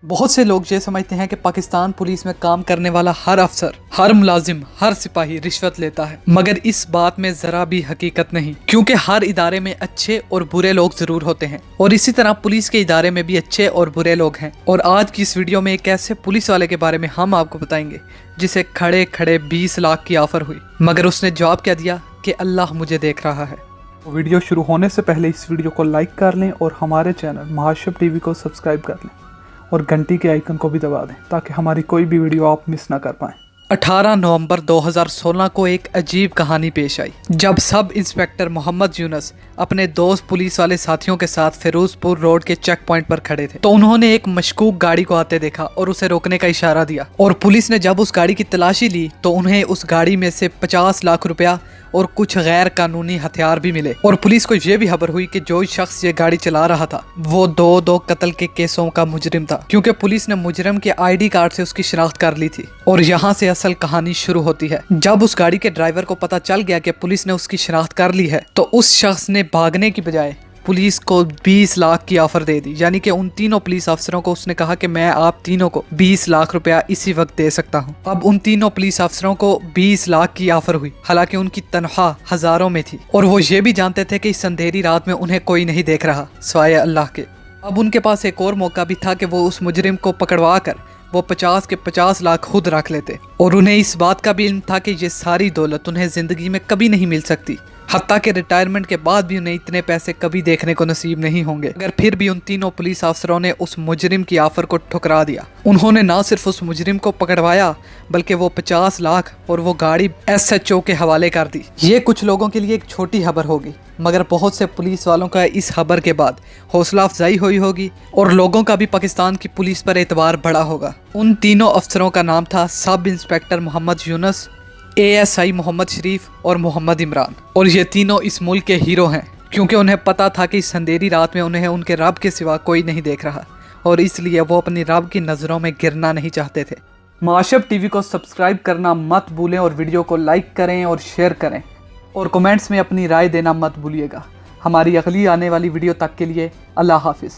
بہت سے لوگ یہ سمجھتے ہیں کہ پاکستان پولیس میں کام کرنے والا ہر افسر، ہر ملازم، ہر سپاہی رشوت لیتا ہے، مگر اس بات میں ذرا بھی حقیقت نہیں، کیونکہ ہر ادارے میں اچھے اور برے لوگ ضرور ہوتے ہیں، اور اسی طرح پولیس کے ادارے میں بھی اچھے اور برے لوگ ہیں۔ اور آج کی اس ویڈیو میں ایک ایسے پولیس والے کے بارے میں ہم آپ کو بتائیں گے جسے کھڑے کھڑے 20 لاکھ کی آفر ہوئی، مگر اس نے جواب کیا دیا کہ اللہ مجھے دیکھ رہا ہے۔ ویڈیو شروع ہونے سے پہلے اس ویڈیو کو لائک کر لیں اور ہمارے چینل محاشب ٹی وی کو سبسکرائب کر لیں اور گھنٹی کے آئیکن کو بھی دبا دیں تاکہ ہماری کوئی بھی ویڈیو آپ مس نہ کر پائیں۔ 18 نومبر 2016 کو ایک عجیب کہانی پیش آئی جب سب انسپیکٹر محمد یونس اپنے دوست پولیس والے ساتھیوں کے ساتھ فیروز پور روڈ کے چیک پوائنٹ پر کھڑے تھے تو انہوں نے ایک مشکوک گاڑی کو آتے دیکھا اور اسے روکنے کا اشارہ دیا، اور پولیس نے جب اس گاڑی کی تلاشی لی تو انہیں اس گاڑی میں سے 50 لاکھ روپیہ اور کچھ غیر قانونی ہتھیار بھی ملے، اور پولیس کو یہ بھی خبر ہوئی کہ جو شخص یہ گاڑی چلا رہا تھا وہ دو قتل کے کیسوں کا مجرم تھا، کیونکہ پولیس نے مجرم کے ID کارڈ سے اس کی شناخت کر لی تھی۔ اور یہاں سے اصل کہانی شروع ہوتی ہے۔ جب اس گاڑی کے ڈرائیور کو پتا چل گیا کہ پولیس نے اس کی شناخت کر لی ہے تو اس شخص نے بھاگنے کی بجائے پولیس کو 20 لاکھ کی آفر دے دی، یعنی کہ ان تینوں پولیس افسروں کو اس نے کہا کہ میں آپ تینوں کو 20 لاکھ روپیہ اسی وقت دے سکتا ہوں۔ اب ان تینوں پولیس افسروں کو 20 لاکھ کی آفر ہوئی، حالانکہ ان کی تنخواہ ہزاروں میں تھی، اور وہ یہ بھی جانتے تھے کہ اس اندھیری رات میں انہیں کوئی نہیں دیکھ رہا سوائے اللہ کے۔ اب ان کے پاس ایک اور موقع بھی تھا کہ وہ اس مجرم کو پکڑوا کر وہ 50 کے 50 لاکھ خود رکھ لیتے، اور انہیں اس بات کا بھی علم تھا کہ یہ ساری دولت انہیں زندگی میں کبھی نہیں مل سکتی، حتیٰ کہ ریٹائرمنٹ کے بعد بھی انہیں اتنے پیسے کبھی دیکھنے کو نصیب نہیں ہوں گے، مگر پھر بھی ان تینوں پولیس افسروں نے اس مجرم کی آفر کو ٹھکرا دیا۔ انہوں نے نہ صرف اس مجرم کو پکڑوایا بلکہ وہ 50 لاکھ اور وہ گاڑی SHO کے حوالے کر دی۔ یہ کچھ لوگوں کے لیے ایک چھوٹی خبر ہوگی، مگر بہت سے پولیس والوں کا اس خبر کے بعد حوصلہ افزائی ہوئی ہوگی اور لوگوں کا بھی پاکستان کی پولیس پر اعتبار بڑھا ہوگا۔ ان تینوں افسروں کا نام تھا سب انسپیکٹر محمد یونس، ASI محمد شریف اور محمد عمران، اور یہ تینوں اس ملک کے ہیرو ہیں، کیونکہ انہیں پتا تھا کہ اس اندھیری رات میں انہیں ان کے رب کے سوا کوئی نہیں دیکھ رہا، اور اس لیے وہ اپنی رب کی نظروں میں گرنا نہیں چاہتے تھے۔ محاشب ٹی وی کو سبسکرائب کرنا مت بھولیں اور ویڈیو کو لائک کریں اور شیئر کریں، اور کومنٹس میں اپنی رائے دینا مت بھولیے گا۔ ہماری اگلی آنے والی ویڈیو تک کے لیے اللہ حافظ۔